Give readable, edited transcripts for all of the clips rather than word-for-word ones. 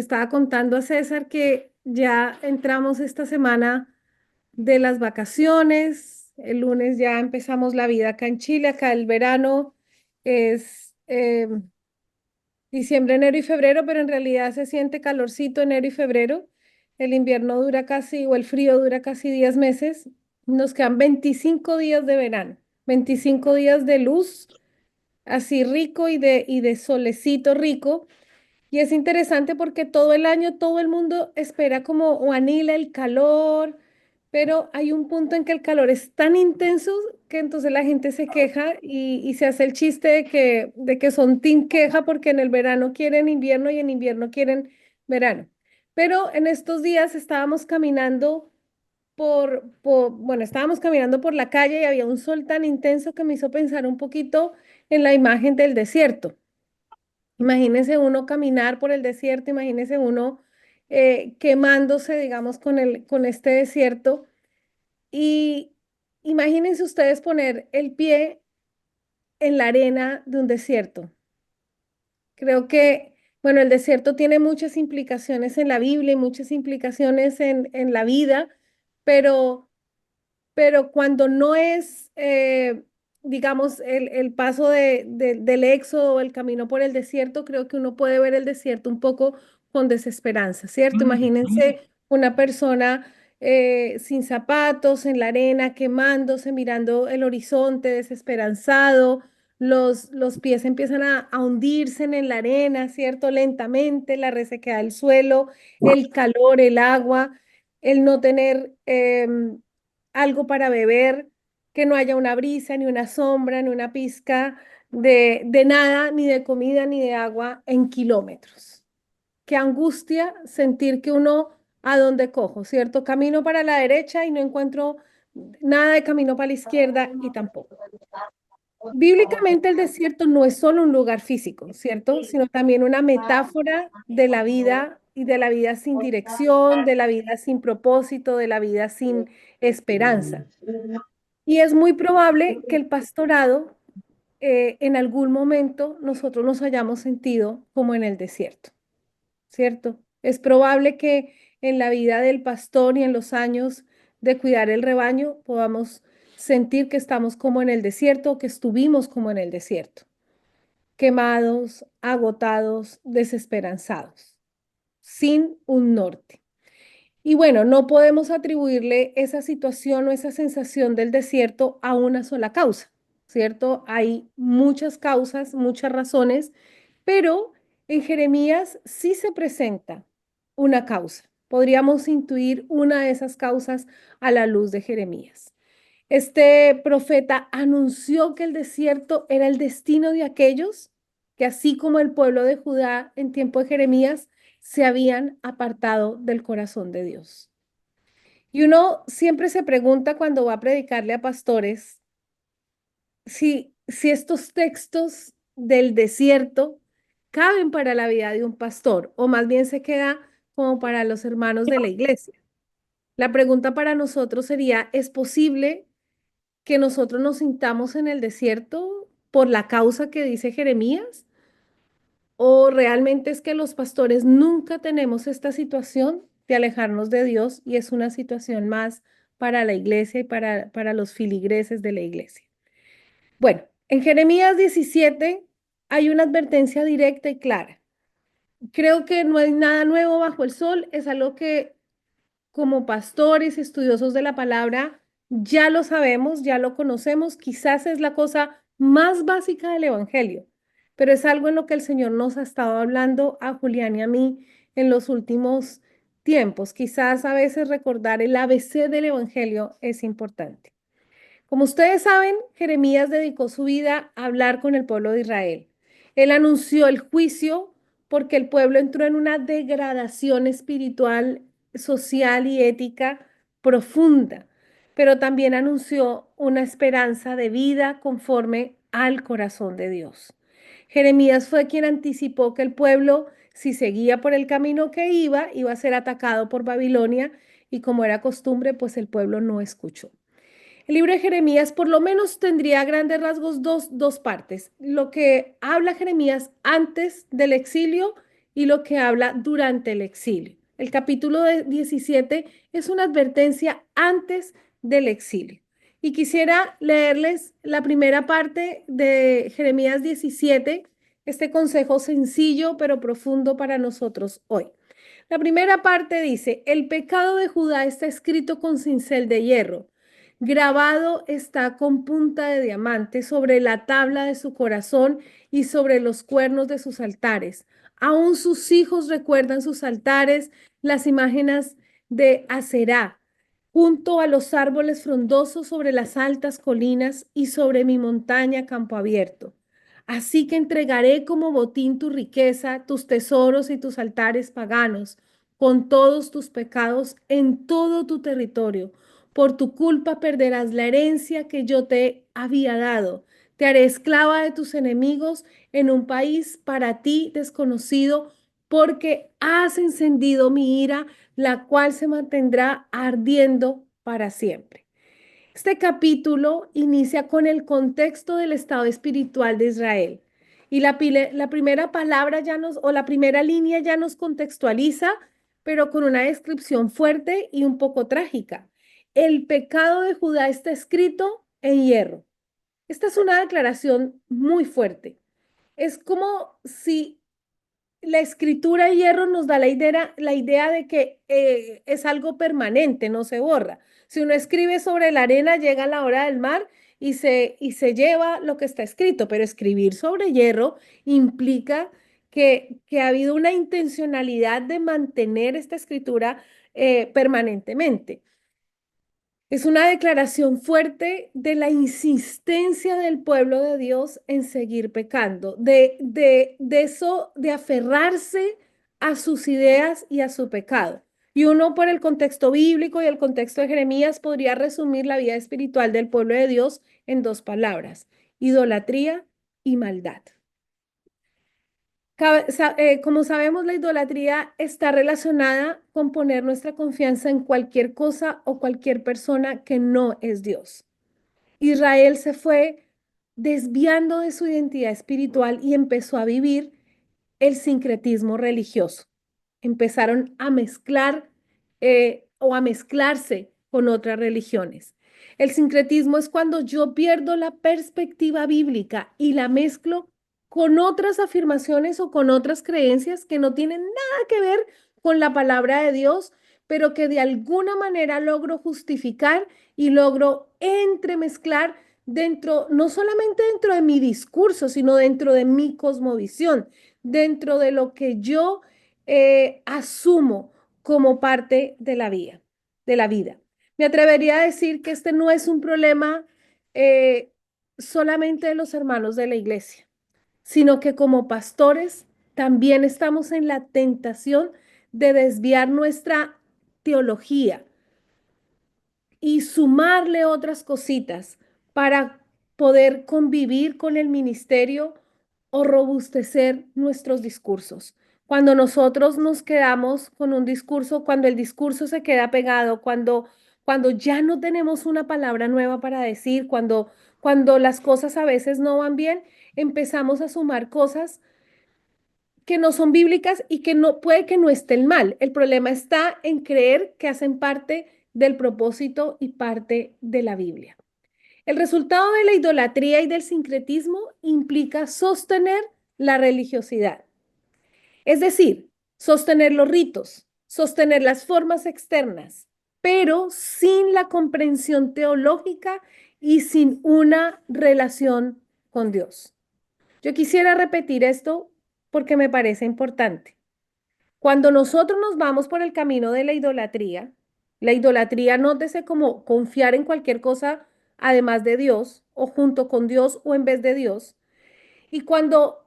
estaba contando a César que ya entramos esta semana de las vacaciones. El lunes ya empezamos la vida acá en Chile. Acá el verano es diciembre, enero y febrero, pero en realidad se siente calorcito enero y febrero. El invierno dura casi, o el frío dura casi 10 meses. Nos quedan 25 días de verano, 25 días de luz, así rico y de solecito rico. Y es interesante porque todo el año todo el mundo espera como o anhela el calor, pero hay un punto en que el calor es tan intenso que entonces la gente se queja y se hace el chiste de que son team queja porque en el verano quieren invierno y en invierno quieren verano. Pero en estos días estábamos caminando bueno, estábamos caminando por la calle y había un sol tan intenso que me hizo pensar un poquito en la imagen del desierto. Imagínese uno caminar por el desierto, imagínese uno quemándose, digamos, con este desierto. Y imagínense ustedes poner el pie en la arena de un desierto. Creo que, bueno, el desierto tiene muchas implicaciones en la Biblia y muchas implicaciones en la vida, pero cuando no es, digamos, el paso del éxodo o el camino por el desierto, creo que uno puede ver el desierto un poco con desesperanza, ¿cierto? Imagínense una persona sin zapatos, en la arena, quemándose, mirando el horizonte, desesperanzado. Los pies empiezan a hundirse en la arena, ¿cierto? Lentamente, la resequedad del suelo, el calor, el agua, el no tener algo para beber, que no haya una brisa, ni una sombra, ni una pizca de nada, ni de comida, ni de agua en kilómetros. Qué angustia sentir que uno a dónde cojo, ¿cierto? Camino para la derecha y no encuentro nada de camino para la izquierda y tampoco. Bíblicamente el desierto no es solo un lugar físico, ¿cierto? Sino también una metáfora de la vida y de la vida sin dirección, de la vida sin propósito, de la vida sin esperanza. Y es muy probable que el pastorado en algún momento nosotros nos hayamos sentido como en el desierto, ¿cierto? Es probable que en la vida del pastor y en los años de cuidar el rebaño podamos sentir que estamos como en el desierto o que estuvimos como en el desierto, quemados, agotados, desesperanzados, sin un norte. Y bueno, no podemos atribuirle esa situación o esa sensación del desierto a una sola causa, ¿cierto? Hay muchas causas, muchas razones, pero en Jeremías sí se presenta una causa. Podríamos intuir una de esas causas a la luz de Jeremías. Este profeta anunció que el desierto era el destino de aquellos que, así como el pueblo de Judá en tiempo de Jeremías, se habían apartado del corazón de Dios. Y uno siempre se pregunta cuando va a predicarle a pastores si estos textos del desierto caben para la vida de un pastor o más bien se queda como para los hermanos de la iglesia. La pregunta para nosotros sería, ¿es posible que nosotros nos sintamos en el desierto por la causa que dice Jeremías? ¿O realmente es que los pastores nunca tenemos esta situación de alejarnos de Dios y es una situación más para la iglesia y para los filigreses de la iglesia? Bueno, en Jeremías 17 hay una advertencia directa y clara. Creo que no hay nada nuevo bajo el sol, es algo que como pastores, estudiosos de la palabra, ya lo sabemos, ya lo conocemos, quizás es la cosa más básica del Evangelio, pero es algo en lo que el Señor nos ha estado hablando a Julián y a mí en los últimos tiempos. Quizás a veces recordar el ABC del Evangelio es importante. Como ustedes saben, Jeremías dedicó su vida a hablar con el pueblo de Israel. Él anunció el juicio porque el pueblo entró en una degradación espiritual, social y ética profunda, pero también anunció una esperanza de vida conforme al corazón de Dios. Jeremías fue quien anticipó que el pueblo, si seguía por el camino que iba a ser atacado por Babilonia y como era costumbre, pues el pueblo no escuchó. El libro de Jeremías por lo menos tendría a grandes rasgos dos partes. Lo que habla Jeremías antes del exilio y lo que habla durante el exilio. El capítulo 17 es una advertencia antes del exilio. Y quisiera leerles la primera parte de Jeremías 17, este consejo sencillo pero profundo para nosotros hoy. La primera parte dice, el pecado de Judá está escrito con cincel de hierro, grabado está con punta de diamante sobre la tabla de su corazón y sobre los cuernos de sus altares. Aún sus hijos recuerdan sus altares, las imágenes de Aserá, junto a los árboles frondosos sobre las altas colinas y sobre mi montaña campo abierto. Así que entregaré como botín tu riqueza, tus tesoros y tus altares paganos, con todos tus pecados en todo tu territorio. Por tu culpa perderás la herencia que yo te había dado. Te haré esclava de tus enemigos en un país para ti desconocido, porque has encendido mi ira, la cual se mantendrá ardiendo para siempre. Este capítulo inicia con el contexto del estado espiritual de Israel. Y la primera palabra ya nos, o la primera línea ya nos contextualiza, pero con una descripción fuerte y un poco trágica. El pecado de Judá está escrito en hierro. Esta es una declaración muy fuerte. Es como si la escritura de hierro nos da la idea de que es algo permanente, no se borra. Si uno escribe sobre la arena, llega a la hora del mar y se lleva lo que está escrito, pero escribir sobre hierro implica que ha habido una intencionalidad de mantener esta escritura permanentemente. Es una declaración fuerte de la insistencia del pueblo de Dios en seguir pecando, de eso, de aferrarse a sus ideas y a su pecado. Y uno por el contexto bíblico y el contexto de Jeremías podría resumir la vida espiritual del pueblo de Dios en dos palabras: idolatría y maldad. Como sabemos, la idolatría está relacionada con poner nuestra confianza en cualquier cosa o cualquier persona que no es Dios. Israel se fue desviando de su identidad espiritual y empezó a vivir el sincretismo religioso. Empezaron a mezclar o a mezclarse con otras religiones. El sincretismo es cuando yo pierdo la perspectiva bíblica y la mezclo con otras afirmaciones o con otras creencias que no tienen nada que ver con la palabra de Dios, pero que de alguna manera logro justificar y logro entremezclar dentro, no solamente dentro de mi discurso, sino dentro de mi cosmovisión, dentro de lo que yo asumo como parte de la vida. Me atrevería a decir que este no es un problema eh, solamente de los hermanos de la iglesia, sino que como pastores también estamos en la tentación de desviar nuestra teología y sumarle otras cositas para poder convivir con el ministerio o robustecer nuestros discursos. Cuando nosotros nos quedamos con un discurso, cuando el discurso se queda pegado, cuando ya no tenemos una palabra nueva para decir, cuando las cosas a veces no van bien, empezamos a sumar cosas que no son bíblicas y que no puede que no estén mal. El problema está en creer que hacen parte del propósito y parte de la Biblia. El resultado de la idolatría y del sincretismo implica sostener la religiosidad, es decir, sostener los ritos, sostener las formas externas, pero sin la comprensión teológica y sin una relación con Dios. Yo quisiera repetir esto porque me parece importante. Cuando nosotros nos vamos por el camino de la idolatría nótese como confiar en cualquier cosa además de Dios o junto con Dios o en vez de Dios. Y cuando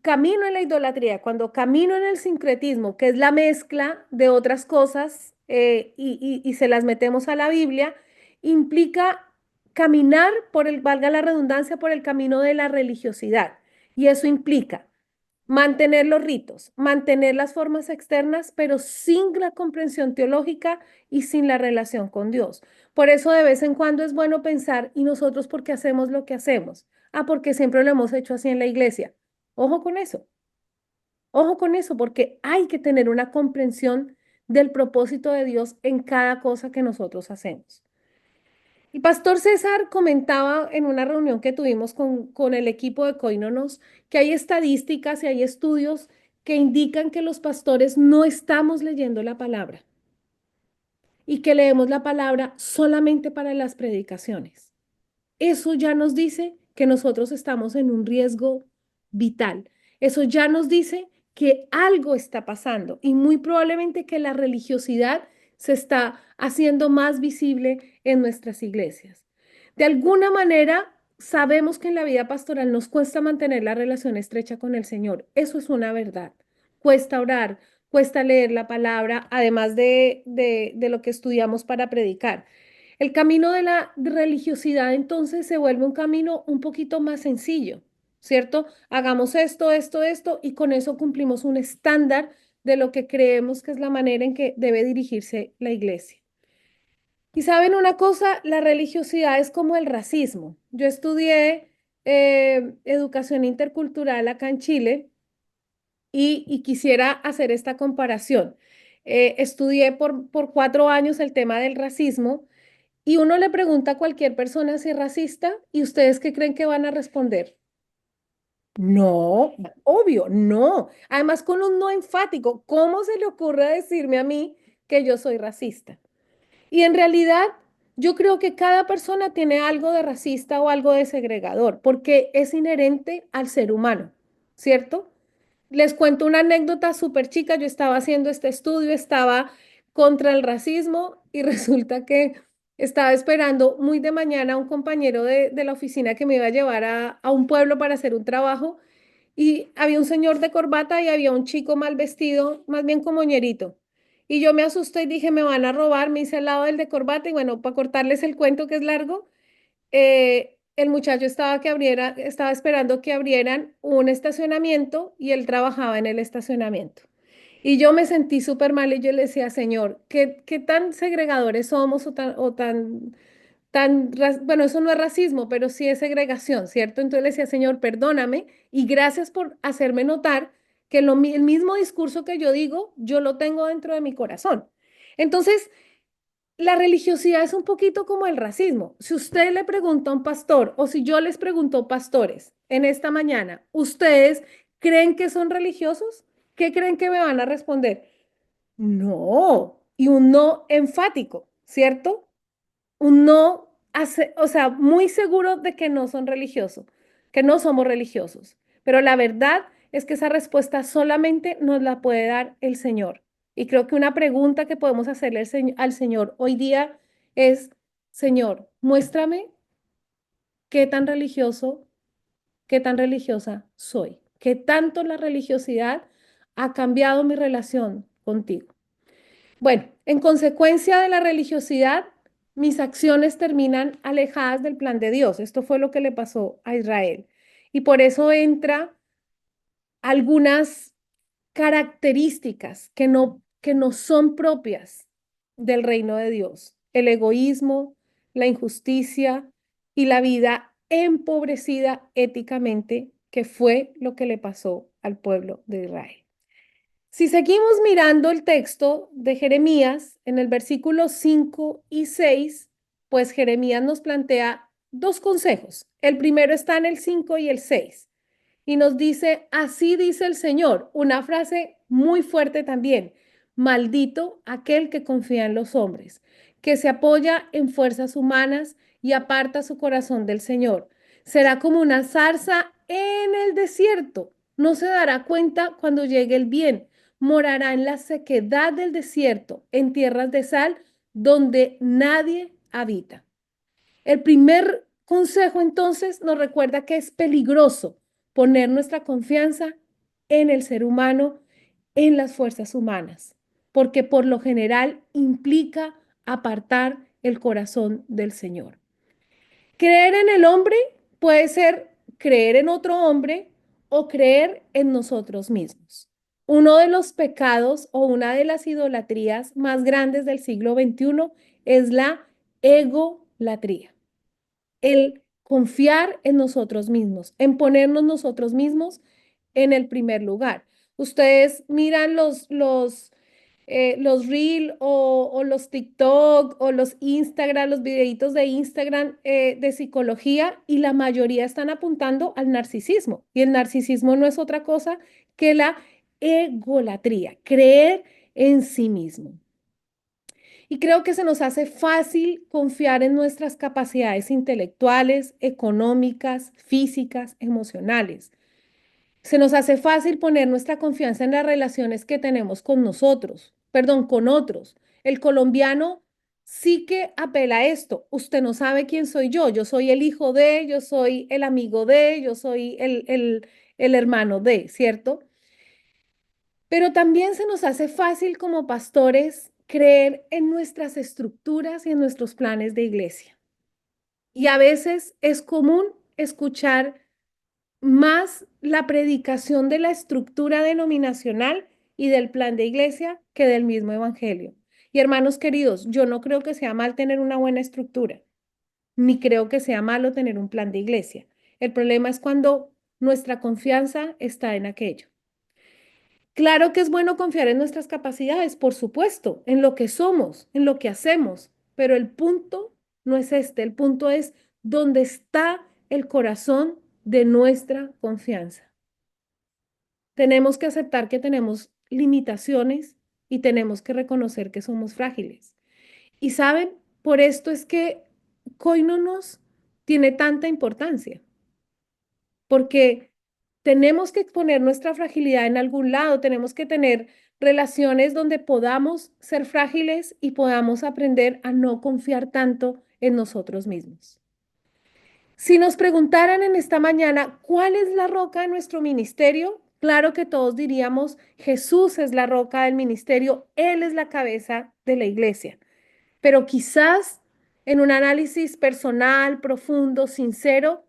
camino en la idolatría, cuando camino en el sincretismo, que es la mezcla de otras cosas y se las metemos a la Biblia, implica caminar por el, valga la redundancia, por el camino de la religiosidad. Y eso implica mantener los ritos, mantener las formas externas, pero sin la comprensión teológica y sin la relación con Dios. Por eso de vez en cuando es bueno pensar, ¿y nosotros por qué hacemos lo que hacemos? Ah, porque siempre lo hemos hecho así en la iglesia. Ojo con eso. Ojo con eso, porque hay que tener una comprensión del propósito de Dios en cada cosa que nosotros hacemos. Y Pastor César comentaba en una reunión que tuvimos con el equipo de Coinonos que hay estadísticas y hay estudios que indican que los pastores no estamos leyendo la palabra y que leemos la palabra solamente para las predicaciones. Eso ya nos dice que nosotros estamos en un riesgo vital. Eso ya nos dice que algo está pasando y muy probablemente que la religiosidad se está haciendo más visible en nuestras iglesias. De alguna manera, sabemos que en la vida pastoral nos cuesta mantener la relación estrecha con el Señor. Eso es una verdad. Cuesta orar, cuesta leer la palabra, además de lo que estudiamos para predicar. El camino de la religiosidad entonces se vuelve un camino un poquito más sencillo, ¿cierto? Hagamos esto, esto, esto, y con eso cumplimos un estándar de lo que creemos que es la manera en que debe dirigirse la iglesia. Y saben una cosa, la religiosidad es como el racismo. Yo estudié educación intercultural acá en Chile y quisiera hacer esta comparación. Estudié por 4 años el tema del racismo y uno le pregunta a cualquier persona si es racista y ustedes qué creen que van a responder. No, obvio, no. Además, con un no enfático, ¿cómo se le ocurre decirme a mí que yo soy racista? Y en realidad, yo creo que cada persona tiene algo de racista o algo de segregador, porque es inherente al ser humano, ¿cierto? Les cuento una anécdota súper chica. Yo estaba haciendo este estudio, estaba contra el racismo y resulta que estaba esperando muy de mañana a un compañero de la oficina que me iba a llevar a un pueblo para hacer un trabajo y había un señor de corbata y había un chico mal vestido, más bien como ñerito. Y yo me asusté y dije, me van a robar, me hice al lado del de corbata y bueno, para cortarles el cuento que es largo, el muchacho estaba esperando que abrieran un estacionamiento y él trabajaba en el estacionamiento. Y yo me sentí súper mal y yo le decía, Señor, ¿qué tan segregadores somos bueno, eso no es racismo, pero sí es segregación, ¿cierto? Entonces le decía, Señor, perdóname y gracias por hacerme notar que el mismo discurso que yo digo, yo lo tengo dentro de mi corazón. Entonces, la religiosidad es un poquito como el racismo. Si usted le pregunta a un pastor o si yo les pregunto pastores en esta mañana, ¿ustedes creen que son religiosos? ¿Qué creen que me van a responder? No, y un no enfático, ¿cierto? Un no, o sea, muy seguro de que no son religiosos, que no somos religiosos. Pero la verdad es que esa respuesta solamente nos la puede dar el Señor. Y creo que una pregunta que podemos hacerle al Señor hoy día es, Señor, muéstrame qué tan religioso, qué tan religiosa soy, qué tanto la religiosidad ha cambiado mi relación contigo. Bueno, en consecuencia de la religiosidad, mis acciones terminan alejadas del plan de Dios. Esto fue lo que le pasó a Israel. Y por eso entra algunas características que no son propias del reino de Dios. El egoísmo, la injusticia y la vida empobrecida éticamente, que fue lo que le pasó al pueblo de Israel. Si seguimos mirando el texto de Jeremías, en el versículo 5 y 6, pues Jeremías nos plantea dos consejos. El primero está en el 5 y el 6 y nos dice, así dice el Señor, una frase muy fuerte también, maldito aquel que confía en los hombres, que se apoya en fuerzas humanas y aparta su corazón del Señor. Será como una zarza en el desierto, no se dará cuenta cuando llegue el bien, morará en la sequedad del desierto, en tierras de sal, donde nadie habita. El primer consejo entonces nos recuerda que es peligroso poner nuestra confianza en el ser humano, en las fuerzas humanas, porque por lo general implica apartar el corazón del Señor. Creer en el hombre puede ser creer en otro hombre o creer en nosotros mismos. Uno de los pecados o una de las idolatrías más grandes del siglo XXI es la egolatría, el confiar en nosotros mismos, en ponernos nosotros mismos en el primer lugar. Ustedes miran los Reel o los TikTok o los Instagram, los videitos de Instagram de psicología y la mayoría están apuntando al narcisismo. Y el narcisismo no es otra cosa que la egolatría, creer en sí mismo. Y creo que se nos hace fácil confiar en nuestras capacidades intelectuales, económicas, físicas, emocionales. Se nos hace fácil poner nuestra confianza en las relaciones que tenemos con nosotros, perdón, con otros. El colombiano sí que apela a esto. Usted no sabe quién soy yo soy el hijo de, yo soy el amigo de, yo soy el hermano de, ¿cierto? Pero también se nos hace fácil como pastores creer en nuestras estructuras y en nuestros planes de iglesia. Y a veces es común escuchar más la predicación de la estructura denominacional y del plan de iglesia que del mismo evangelio. Y hermanos queridos, yo no creo que sea mal tener una buena estructura, ni creo que sea malo tener un plan de iglesia. El problema es cuando nuestra confianza está en aquello. Claro que es bueno confiar en nuestras capacidades, por supuesto, en lo que somos, en lo que hacemos, pero el punto no es este, el punto es dónde está el corazón de nuestra confianza. Tenemos que aceptar que tenemos limitaciones y tenemos que reconocer que somos frágiles. Y saben, por esto es que Koinonos tiene tanta importancia, porque tenemos que exponer nuestra fragilidad en algún lado, tenemos que tener relaciones donde podamos ser frágiles y podamos aprender a no confiar tanto en nosotros mismos. Si nos preguntaran en esta mañana, ¿cuál es la roca de nuestro ministerio? Claro que todos diríamos, Jesús es la roca del ministerio, Él es la cabeza de la iglesia. Pero quizás en un análisis personal, profundo, sincero,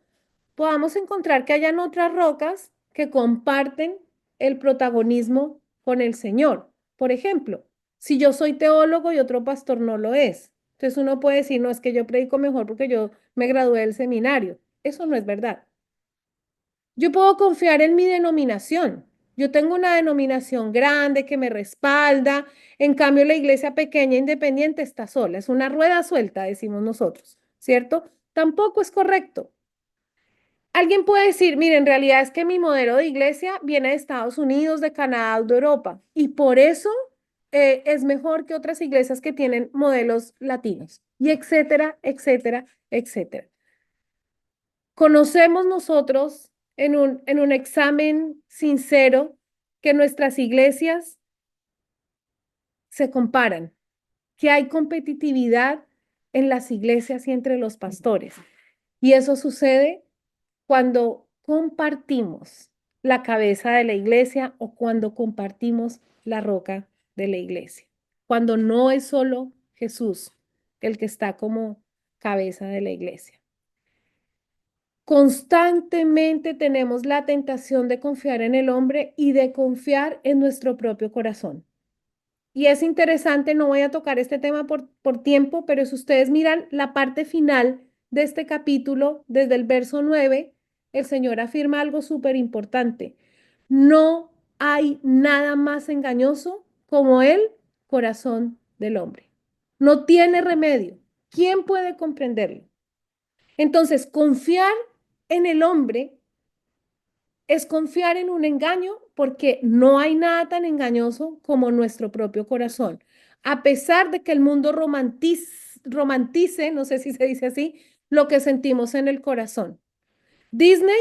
podamos encontrar que hayan otras rocas que comparten el protagonismo con el Señor. Por ejemplo, si yo soy teólogo y otro pastor no lo es, entonces uno puede decir, no, es que yo predico mejor porque yo me gradué del seminario. Eso no es verdad. Yo puedo confiar en mi denominación. Yo tengo una denominación grande que me respalda. En cambio, la iglesia pequeña independiente está sola. Es una rueda suelta, decimos nosotros, ¿cierto? Tampoco es correcto. Alguien puede decir, mire, en realidad es que mi modelo de iglesia viene de Estados Unidos, de Canadá, de Europa, y por eso es mejor que otras iglesias que tienen modelos latinos, y etcétera, etcétera, etcétera. Conocemos nosotros en un examen sincero que nuestras iglesias se comparan, que hay competitividad en las iglesias y entre los pastores. Y eso sucede cuando compartimos la cabeza de la iglesia o cuando compartimos la roca de la iglesia. Cuando no es solo Jesús el que está como cabeza de la iglesia. Constantemente tenemos la tentación de confiar en el hombre y de confiar en nuestro propio corazón. Y es interesante, no voy a tocar este tema por tiempo, pero si ustedes miran la parte final de este capítulo, desde el verso 9, el Señor afirma algo súper importante. No hay nada más engañoso como el corazón del hombre. No tiene remedio. ¿Quién puede comprenderlo? Entonces, confiar en el hombre es confiar en un engaño porque no hay nada tan engañoso como nuestro propio corazón. A pesar de que el mundo romantice, no sé si se dice así, lo que sentimos en el corazón. Disney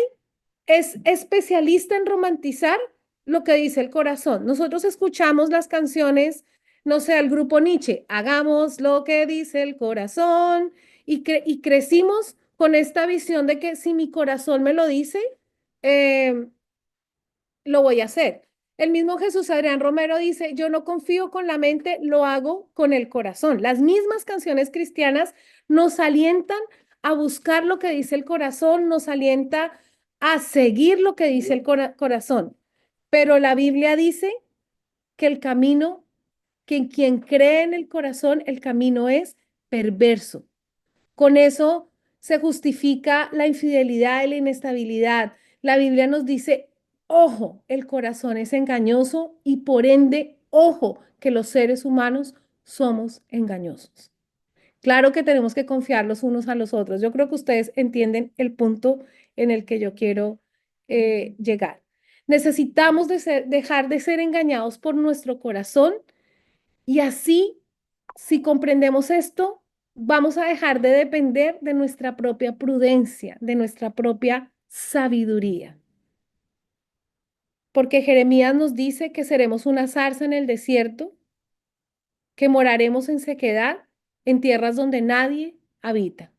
es especialista en romantizar lo que dice el corazón. Nosotros escuchamos las canciones, no sé, el grupo Nietzsche, hagamos lo que dice el corazón, y crecimos con esta visión de que si mi corazón me lo dice, eh, lo voy a hacer. El mismo Jesús Adrián Romero dice, yo no confío con la mente, lo hago con el corazón. Las mismas canciones cristianas nos alientan a buscar lo que dice el corazón, nos alienta a seguir lo que dice el corazón. Pero la Biblia dice que el camino, que quien cree en el corazón, el camino es perverso. Con eso se justifica la infidelidad y la inestabilidad. La Biblia nos dice Ojo, el corazón es engañoso y por ende, ojo, que los seres humanos somos engañosos. Claro que tenemos que confiar los unos a los otros. Yo creo que ustedes entienden el punto en el que yo quiero llegar. Necesitamos dejar de ser engañados por nuestro corazón y así, si comprendemos esto, vamos a dejar de depender de nuestra propia prudencia, de nuestra propia sabiduría. Porque Jeremías nos dice que seremos una zarza en el desierto, que moraremos en sequedad, en tierras donde nadie habita.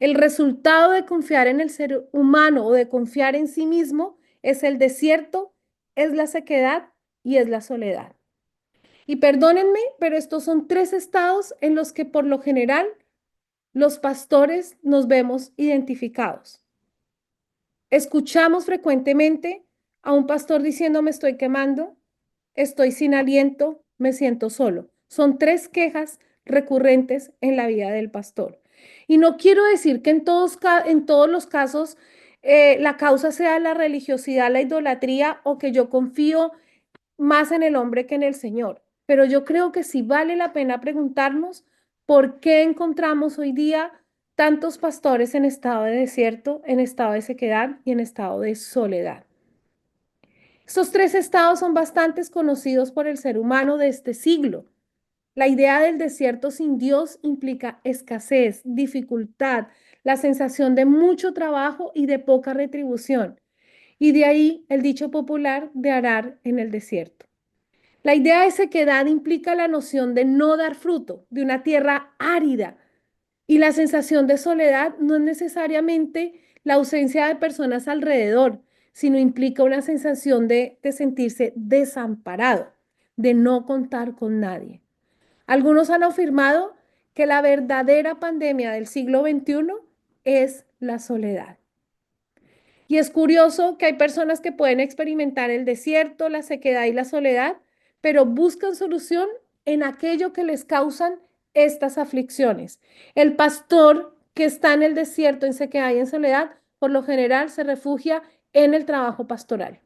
El resultado de confiar en el ser humano o de confiar en sí mismo es el desierto, es la sequedad y es la soledad. Y perdónenme, pero estos son tres estados en los que por lo general los pastores nos vemos identificados. Escuchamos frecuentemente a un pastor diciendo me estoy quemando, estoy sin aliento, me siento solo. Son tres quejas recurrentes en la vida del pastor. Y no quiero decir que en todos los casos la causa sea la religiosidad, la idolatría o que yo confío más en el hombre que en el Señor. Pero yo creo que sí vale la pena preguntarnos por qué encontramos hoy día tantos pastores en estado de desierto, en estado de sequedad y en estado de soledad. Estos tres estados son bastante conocidos por el ser humano de este siglo. La idea del desierto sin Dios implica escasez, dificultad, la sensación de mucho trabajo y de poca retribución. Y de ahí el dicho popular de arar en el desierto. La idea de sequedad implica la noción de no dar fruto, de una tierra árida. Y la sensación de soledad no es necesariamente la ausencia de personas alrededor, sino implica una sensación de sentirse desamparado, de no contar con nadie. Algunos han afirmado que la verdadera pandemia del siglo XXI es la soledad. Y es curioso que hay personas que pueden experimentar el desierto, la sequedad y la soledad, pero buscan solución en aquello que les causan estas aflicciones. El pastor que está en el desierto, en sequedad y en soledad, por lo general se refugia en el trabajo pastoral.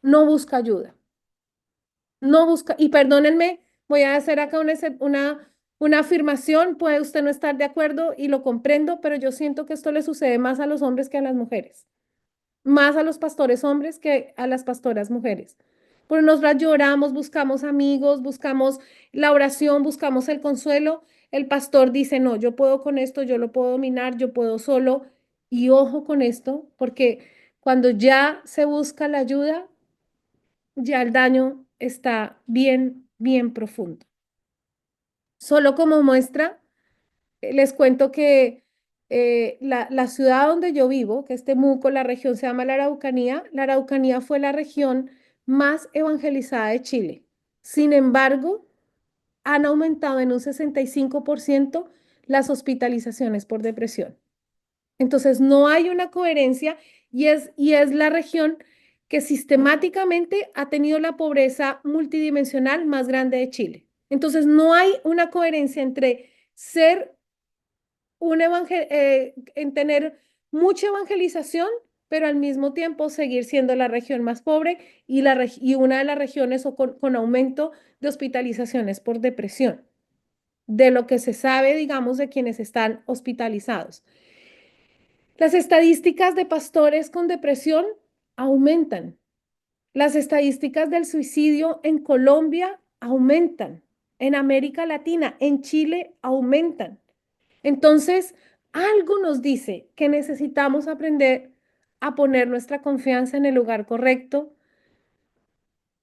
No busca ayuda, no busca, y perdónenme, voy a hacer acá una afirmación, puede usted no estar de acuerdo y lo comprendo, pero yo siento que esto le sucede más a los hombres que a las mujeres, más a los pastores hombres que a las pastoras mujeres. Pero nosotras lloramos, buscamos amigos, buscamos la oración, buscamos el consuelo. El pastor dice, no, yo puedo con esto, yo lo puedo dominar, yo puedo solo. Y ojo con esto, porque cuando ya se busca la ayuda, ya el daño está bien, bien profundo. Solo como muestra, les cuento que la ciudad donde yo vivo, que es Temuco, la región se llama la Araucanía fue la región más evangelizada de Chile. Sin embargo, han aumentado en un 65% las hospitalizaciones por depresión. Entonces, no hay una coherencia y es la región que sistemáticamente ha tenido la pobreza multidimensional más grande de Chile. Entonces, no hay una coherencia entre ser en tener mucha evangelización, pero al mismo tiempo seguir siendo la región más pobre y una de las regiones con aumento de hospitalizaciones por depresión, de lo que se sabe, digamos, de quienes están hospitalizados. Las estadísticas de pastores con depresión aumentan. Las estadísticas del suicidio en Colombia aumentan. En América Latina, en Chile, aumentan. Entonces, algo nos dice que necesitamos aprender a poner nuestra confianza en el lugar correcto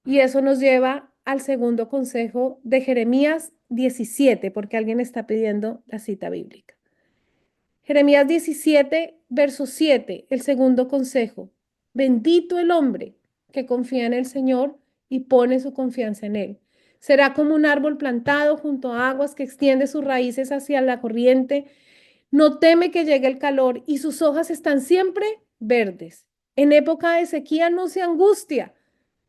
y eso nos lleva al segundo consejo de Jeremías 17, porque alguien está pidiendo la cita bíblica. Jeremías 17, verso 7, el segundo consejo. Bendito el hombre que confía en el Señor y pone su confianza en Él. Será como un árbol plantado junto a aguas que extiende sus raíces hacia la corriente. No teme que llegue el calor y sus hojas están siempre verdes. En época de sequía no se angustia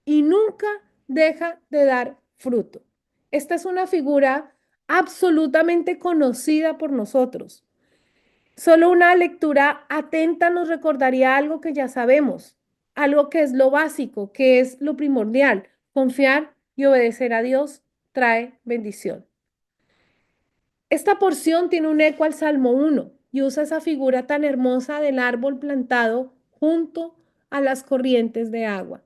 y nunca deja de dar fruto. Esta es una figura absolutamente conocida por nosotros. Solo una lectura atenta nos recordaría algo que ya sabemos. algo que es lo básico, que es lo primordial. Confiar y obedecer a Dios trae bendición. Esta porción tiene un eco al Salmo 1 y usa esa figura tan hermosa del árbol plantado junto a las corrientes de agua.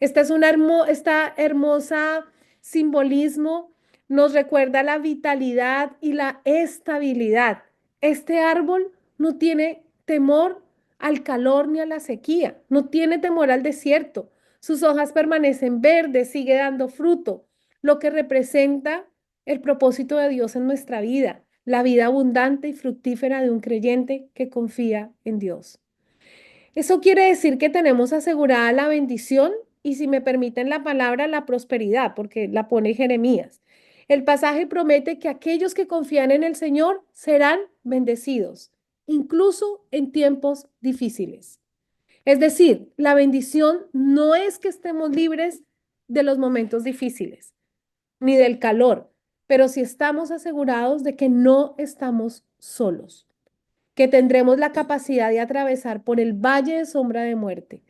Esta hermosa simbolismo nos recuerda la vitalidad y la estabilidad. Este árbol no tiene temor al calor ni a la sequía, no tiene temor al desierto. Sus hojas permanecen verdes, sigue dando fruto, lo que representa el propósito de Dios en nuestra vida, la vida abundante y fructífera de un creyente que confía en Dios. Eso quiere decir que tenemos asegurada la bendición y, si me permiten la palabra, la prosperidad, porque la pone Jeremías. El pasaje promete que aquellos que confían en el Señor serán bendecidos, incluso en tiempos difíciles. Es decir, la bendición no es que estemos libres de los momentos difíciles, ni del calor, pero sí estamos asegurados de que no estamos solos, que tendremos la capacidad de atravesar por el valle de sombra de muerte.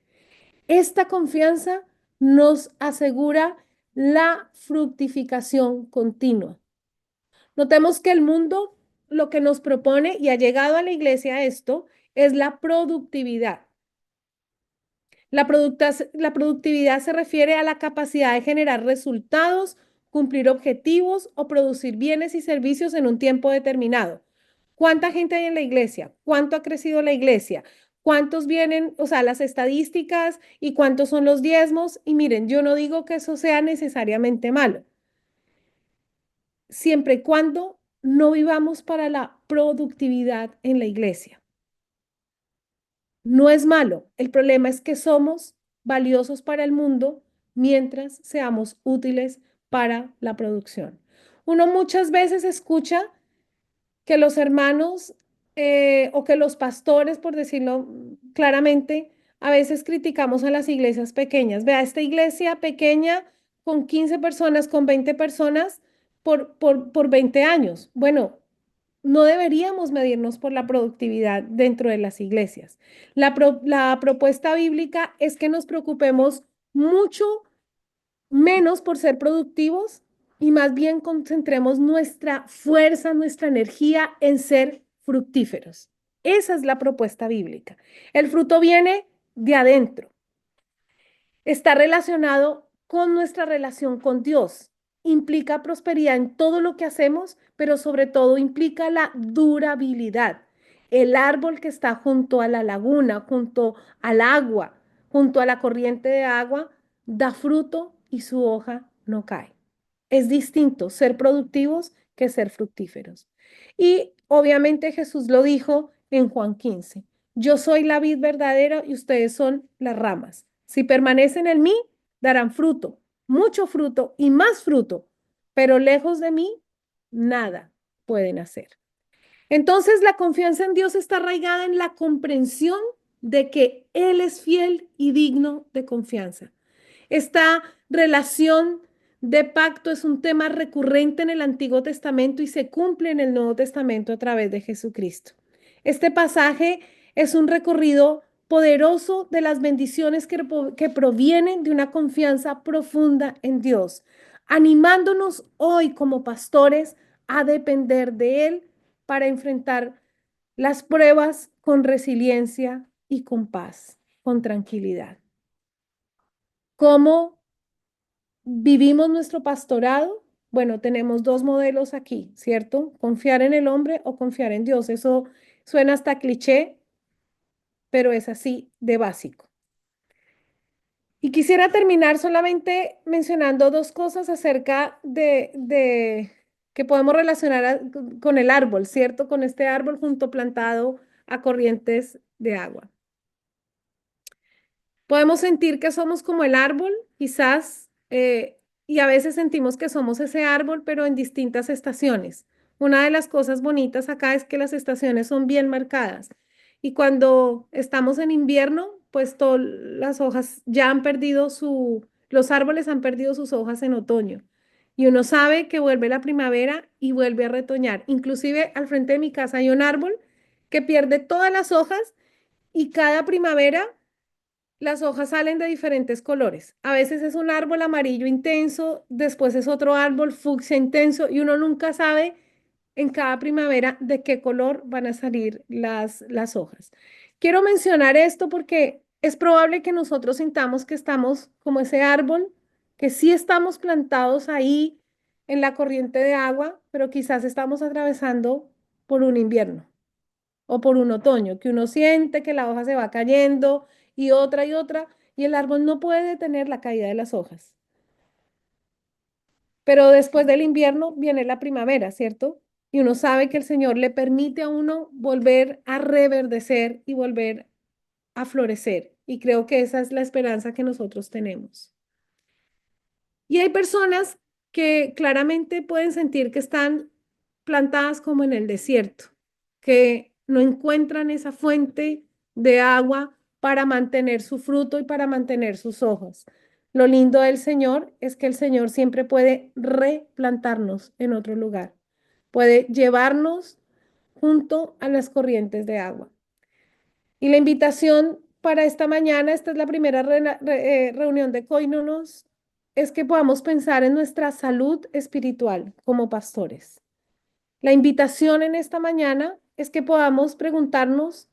Esta confianza nos asegura la fructificación continua. Notemos que el mundo lo que nos propone, y ha llegado a la iglesia esto, es la productividad. La productividad se refiere a la capacidad de generar resultados, cumplir objetivos o producir bienes y servicios en un tiempo determinado. ¿Cuánta gente hay en la iglesia? ¿Cuánto ha crecido la iglesia? ¿Cuántos vienen, o sea, las estadísticas y cuántos son los diezmos? Y miren, yo no digo que eso sea necesariamente malo, siempre y cuando no vivamos para la productividad en la iglesia. No es malo, el problema es que somos valiosos para el mundo mientras seamos útiles para la producción. Uno muchas veces escucha que los hermanos o que los pastores, por decirlo claramente, a veces criticamos a las iglesias pequeñas. Vea, esta iglesia pequeña con 15 personas, con 20 personas por 20 años. Bueno, no deberíamos medirnos por la productividad dentro de las iglesias. La propuesta bíblica es que nos preocupemos mucho menos por ser productivos y más bien concentremos nuestra fuerza, nuestra energía en ser fructíferos. Esa es la propuesta bíblica. El fruto viene de adentro. Está relacionado con nuestra relación con Dios. Implica prosperidad en todo lo que hacemos, pero sobre todo implica la durabilidad. El árbol que está junto a la laguna, junto al agua, junto a la corriente de agua, da fruto y su hoja no cae. Es distinto ser productivos que ser fructíferos. Y obviamente Jesús lo dijo en Juan 15. Yo soy la vid verdadera y ustedes son las ramas. Si permanecen en mí, darán fruto, mucho fruto y más fruto, pero lejos de mí, nada pueden hacer. Entonces, la confianza en Dios está arraigada en la comprensión de que Él es fiel y digno de confianza. Esta relación de pacto es un tema recurrente en el Antiguo Testamento y se cumple en el Nuevo Testamento a través de Jesucristo. Este pasaje es un recorrido poderoso de las bendiciones que provienen de una confianza profunda en Dios, animándonos hoy como pastores a depender de Él para enfrentar las pruebas con resiliencia y con paz, con tranquilidad. ¿Cómo vivimos nuestro pastorado? Bueno, tenemos dos modelos aquí, ¿cierto? Confiar en el hombre o confiar en Dios. Eso suena hasta cliché, pero es así de básico. Y quisiera terminar solamente mencionando dos cosas acerca de que podemos relacionar con el árbol, ¿cierto? Con este árbol junto plantado a corrientes de agua. Podemos sentir que somos como el árbol, quizás, y a veces sentimos que somos ese árbol, pero en distintas estaciones. Una de las cosas bonitas acá es que las estaciones son bien marcadas. Y cuando estamos en invierno, pues todas las hojas ya han perdido los árboles han perdido sus hojas en otoño. Y uno sabe que vuelve la primavera y vuelve a retoñar. Inclusive al frente de mi casa hay un árbol que pierde todas las hojas y cada primavera las hojas salen de diferentes colores. A veces es un árbol amarillo intenso, después es otro árbol fucsia intenso y uno nunca sabe en cada primavera de qué color van a salir las hojas. Quiero mencionar esto porque es probable que nosotros sintamos que estamos como ese árbol, que sí estamos plantados ahí en la corriente de agua, pero quizás estamos atravesando por un invierno o por un otoño, que uno siente que la hoja se va cayendo y otra, y el árbol no puede detener la caída de las hojas. Pero después del invierno viene la primavera, ¿cierto? Y uno sabe que el Señor le permite a uno volver a reverdecer y volver a florecer. Y creo que esa es la esperanza que nosotros tenemos. Y hay personas que claramente pueden sentir que están plantadas como en el desierto, que no encuentran esa fuente de agua para mantener su fruto y para mantener sus hojas. Lo lindo del Señor es que el Señor siempre puede replantarnos en otro lugar, puede llevarnos junto a las corrientes de agua. Y la invitación para esta mañana, esta es la primera reunión de Coinonos, es que podamos pensar en nuestra salud espiritual como pastores. La invitación en esta mañana es que podamos preguntarnos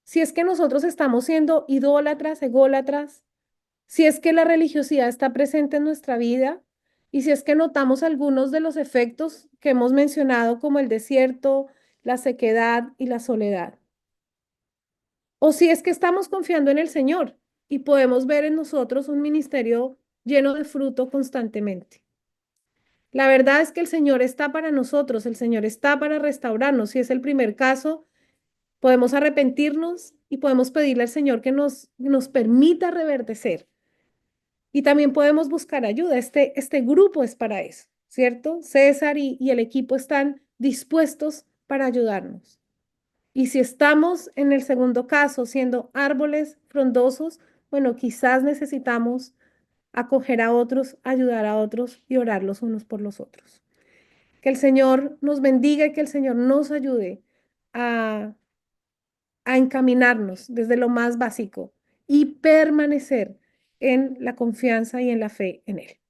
si es que nosotros estamos siendo idólatras, ególatras, si es que la religiosidad está presente en nuestra vida y si es que notamos algunos de los efectos que hemos mencionado como el desierto, la sequedad y la soledad. O si es que estamos confiando en el Señor y podemos ver en nosotros un ministerio lleno de fruto constantemente. La verdad es que el Señor está para nosotros, el Señor está para restaurarnos. Si es el primer caso, podemos arrepentirnos y podemos pedirle al Señor que nos permita reverdecer. Y también podemos buscar ayuda. Este grupo es para eso, ¿cierto? César y el equipo están dispuestos para ayudarnos. Y si estamos en el segundo caso, siendo árboles frondosos, bueno, quizás necesitamos acoger a otros, ayudar a otros y orar los unos por los otros. Que el Señor nos bendiga y que el Señor nos ayude a, a encaminarnos desde lo más básico y permanecer en la confianza y en la fe en Él.